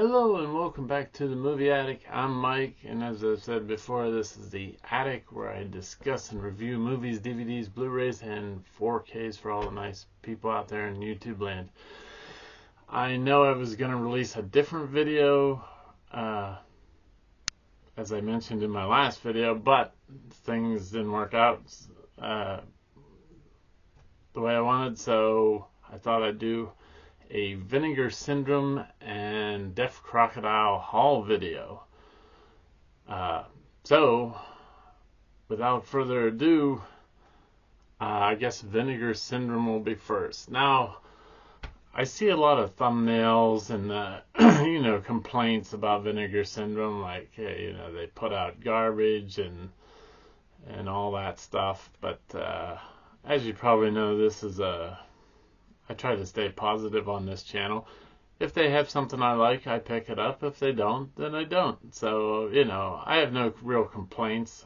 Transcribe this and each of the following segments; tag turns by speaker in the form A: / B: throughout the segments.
A: Hello and welcome back to the Movie Attic. I'm Mike, and as I've said before, this is the Attic where I discuss and review movies, DVDs, Blu-rays, and 4Ks for all the nice people out there in YouTube land. I know I was going to release a different video, as I mentioned in my last video, but things didn't work out the way I wanted, so I thought I'd do a Vinegar Syndrome and Deaf Crocodile haul video. So, without further ado, I guess Vinegar Syndrome will be first. Now, I see a lot of thumbnails and complaints about Vinegar Syndrome, like they put out garbage and all that stuff. But as you probably know, I try to stay positive on this channel. If they have something I like, I pick it up. If they don't, then I don't. So, I have no real complaints.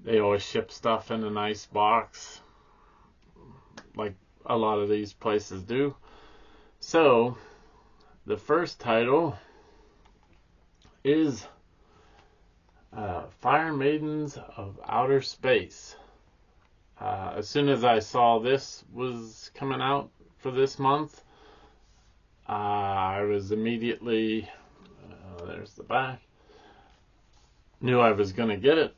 A: They always ship stuff in a nice box, like a lot of these places do. So, the first title is Fire Maidens of Outer Space. As soon as I saw this was coming out for this month, I was immediately, there's the back, knew I was going to get it.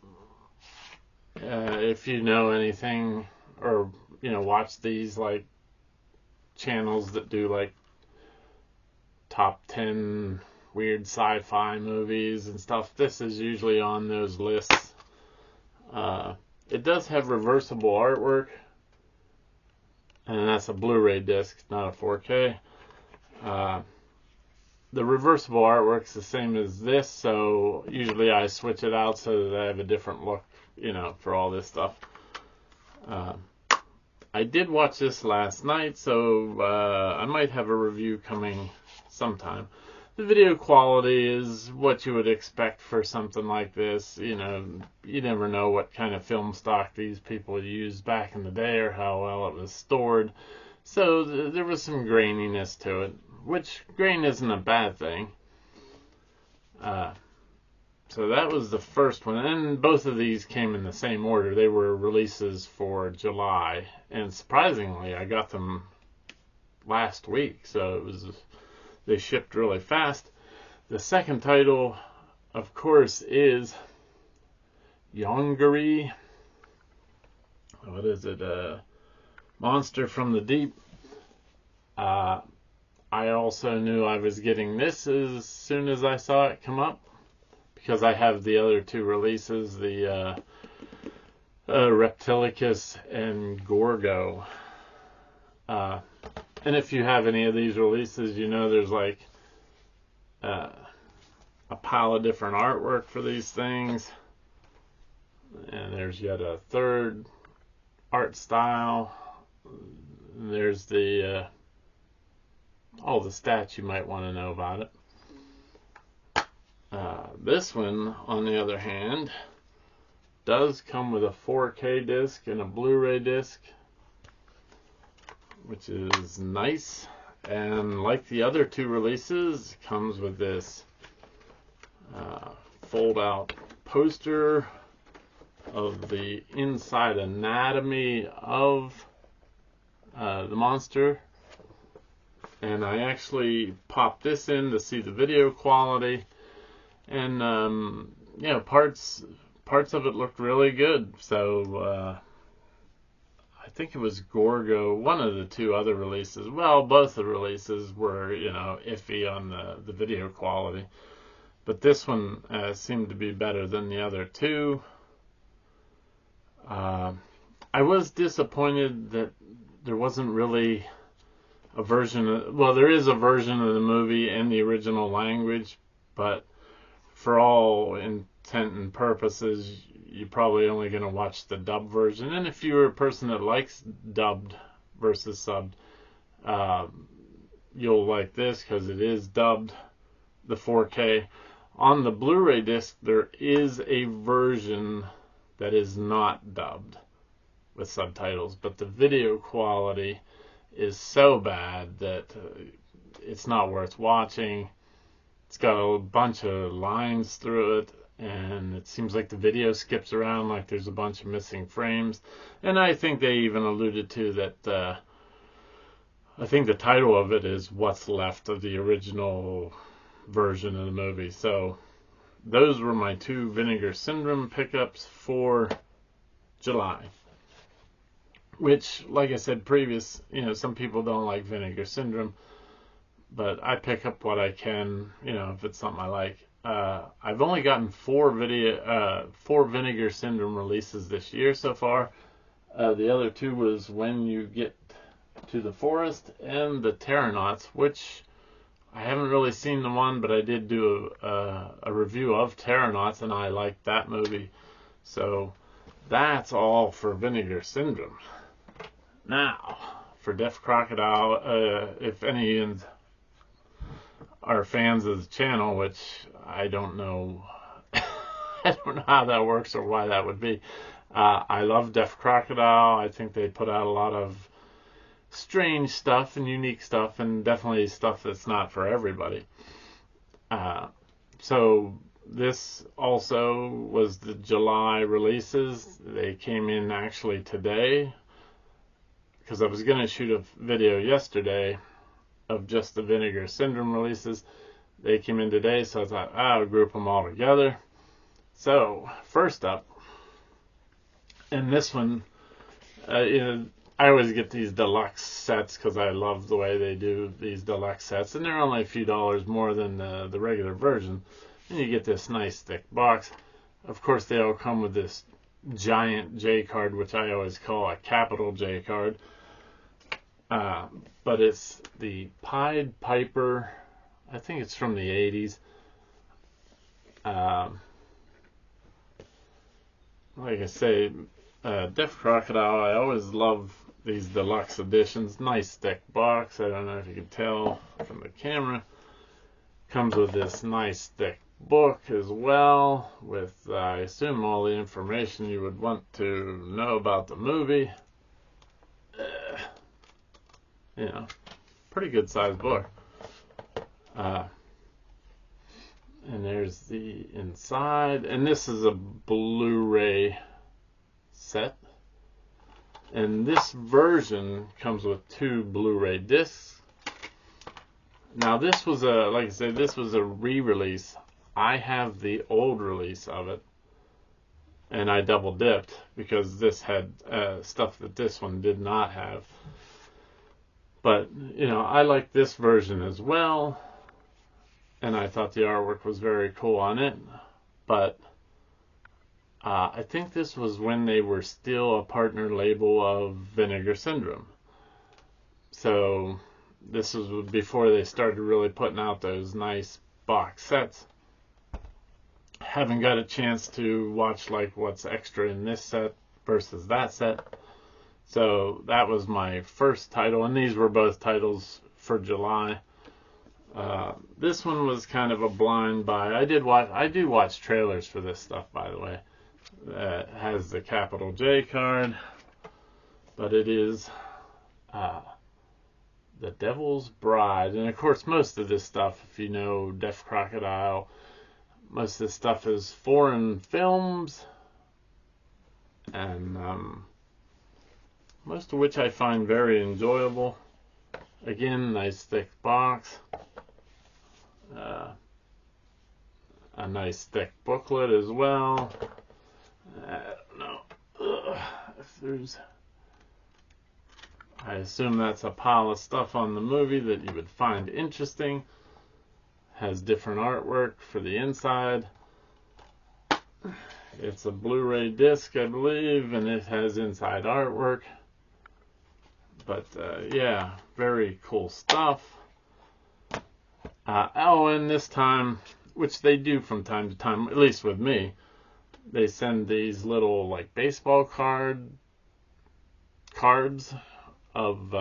A: If you know anything or, watch these like channels that do like top 10 weird sci-fi movies and stuff, this is usually on those lists. It does have reversible artwork, and that's a Blu-ray disc, not a 4K. The reversible artwork's the same as this, so usually I switch it out so that I have a different look, for all this stuff. I did watch this last night, so I might have a review coming sometime. The video quality is what you would expect for something like this. You never know what kind of film stock these people used back in the day or how well it was stored. So there was some graininess to it, which grain isn't a bad thing. So that was the first one, and both of these came in the same order. They were releases for July, and surprisingly, I got them last week, so they shipped really fast. The second title, of course, is Yongari. What is it? Monster from the Deep. I also knew I was getting this as soon as I saw it come up, because I have the other two releases, the Reptilicus and Gorgo. And if you have any of these releases, there's like a pile of different artwork for these things. And there's yet a third art style. There's all the stats you might want to know about it. This one, on the other hand, does come with a 4K disc and a Blu-ray disc, which is nice. And like the other two releases, comes with this fold-out poster of the inside anatomy of the monster. And I actually popped this in to see the video quality, and parts of it looked really good. So I think it was Gorgo, one of the two other releases. Well, both the releases were, iffy on the video quality. But this one seemed to be better than the other two. I was disappointed that there wasn't really a version there is a version of the movie in the original language, but for all intent and purposes, you're probably only going to watch the dubbed version. And if you're a person that likes dubbed versus subbed, you'll like this because it is dubbed, the 4K. On the Blu-ray disc, there is a version that is not dubbed with subtitles, but the video quality is so bad that it's not worth watching. It's got a bunch of lines through it, and it seems like the video skips around, like there's a bunch of missing frames. And I think they even alluded to that. I think the title of it is "What's Left of the Original Version of the Movie." So those were my two Vinegar Syndrome pickups for July. Which, like I said previous, some people don't like Vinegar Syndrome, but I pick up what I can, if it's something I like. I've only gotten four Vinegar Syndrome releases this year so far. The other two was When You Get to the Forest and the Terranauts, which I haven't really seen the one, but I did do a review of Terranauts, and I liked that movie. So that's all for Vinegar Syndrome. Now, for Deaf Crocodile, if any are fans of the channel, which I don't know, I don't know how that works or why that would be. I love Deaf Crocodile. I think they put out a lot of strange stuff and unique stuff, and definitely stuff that's not for everybody. So this also was the July releases. They came in actually today, because I was going to shoot a video yesterday of just the Vinegar Syndrome releases. They came in today, so I thought I'll group them all together. So first up, and this one, I always get these deluxe sets because I love the way they do these deluxe sets, and they're only a few dollars more than the regular version. And you get this nice thick box. Of course, they all come with this giant J card, which I always call a capital J card. But it's the Pied Piper. I think it's from the 80s. Like I say, Deaf Crocodile, I always love these deluxe editions. Nice thick box. I don't know if you can tell from the camera. Comes with this nice thick book as well, with I assume all the information you would want to know about the movie. Pretty good sized book. And there's the inside, and this is a Blu-ray set, and this version comes with two Blu-ray discs. Now this was like I said, this was a re-release. I have the old release of it, and I double dipped because this had stuff that this one did not have. But I like this version as well, and I thought the artwork was very cool on it. But I think this was when they were still a partner label of Vinegar Syndrome. So this was before they started really putting out those nice box sets. Haven't got a chance to watch like what's extra in this set versus that set. So that was my first title, and these were both titles for July. This one was kind of a blind buy. I do watch trailers for this stuff, by the way. It has the capital J card, but it is The Devil's Bride. And of course, most of this stuff, if you know Deaf Crocodile, most of this stuff is foreign films, and most of which I find very enjoyable. Again, nice thick box. A nice thick booklet as well. I don't know if there's... I assume that's a pile of stuff on the movie that you would find interesting. Has different artwork for the inside. It's a Blu-ray disc, I believe, and it has inside artwork. But yeah, very cool stuff. And this time, which they do from time to time, at least with me, they send these little like baseball cards of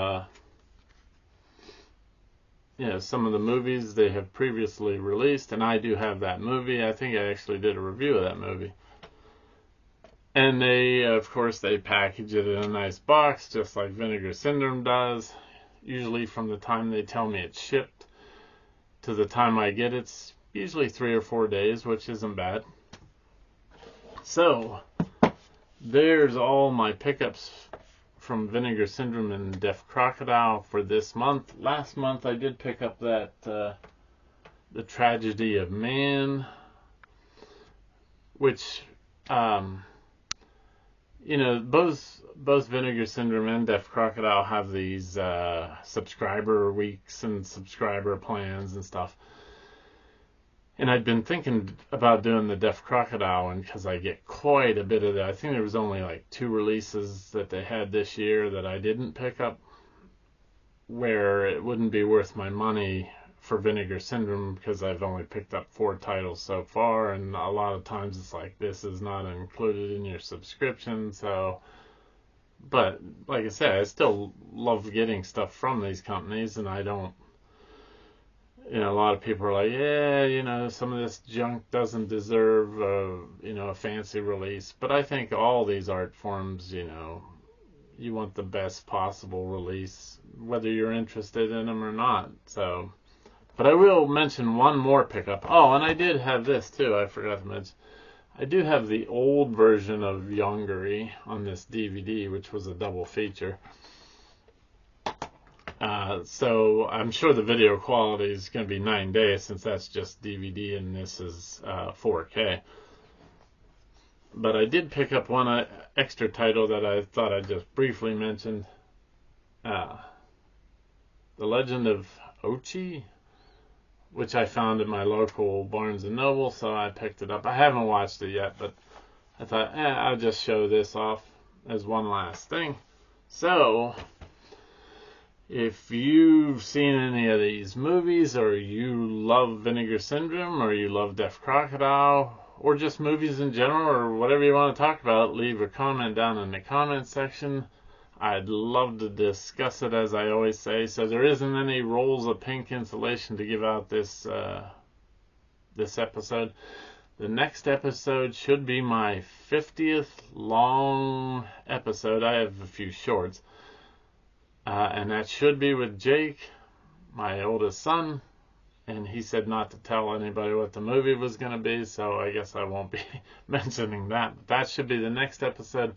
A: some of the movies they have previously released, and I do have that movie. I think I actually did a review of that movie. And they, of course, they package it in a nice box, just like Vinegar Syndrome does, usually from the time they tell me it's shipped. to the time I get it's usually 3 or 4 days, which isn't bad. So there's all my pickups from Vinegar Syndrome and Deaf Crocodile for this month. Last month I did pick up that The Tragedy of Man, which both Vinegar Syndrome and Deaf Crocodile have these subscriber weeks and subscriber plans and stuff. And I'd been thinking about doing the Deaf Crocodile one because I get quite a bit of that. I think there was only like 2 releases that they had this year that I didn't pick up, where it wouldn't be worth my money for Vinegar Syndrome because I've only picked up 4 titles so far, and a lot of times it's like, this is not included in your subscription. So, but like I said, I still love getting stuff from these companies, and I don't, a lot of people are like, yeah, some of this junk doesn't deserve a fancy release. But I think all these art forms, you want the best possible release, whether you're interested in them or not. So, but I will mention one more pickup. Oh, and I did have this too. I forgot to mention. I do have the old version of Youngary on this DVD, which was a double feature. So I'm sure the video quality is going to be 9 days since that's just DVD and this is 4K. But I did pick up one extra title that I thought I'd just briefly mention. The Legend of Ochi, which I found at my local Barnes & Noble, so I picked it up. I haven't watched it yet, but I thought, I'll just show this off as one last thing. So, if you've seen any of these movies, or you love Vinegar Syndrome, or you love Deaf Crocodile, or just movies in general, or whatever you want to talk about, leave a comment down in the comment section. I'd love to discuss it, as I always say. So there isn't any rolls of pink insulation to give out this episode. The next episode should be my 50th long episode. I have a few shorts. And that should be with Jake, my oldest son. And he said not to tell anybody what the movie was going to be, so I guess I won't be mentioning that. But that should be the next episode.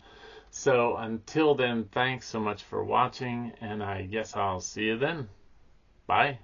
A: So until then, thanks so much for watching, and I guess I'll see you then. Bye.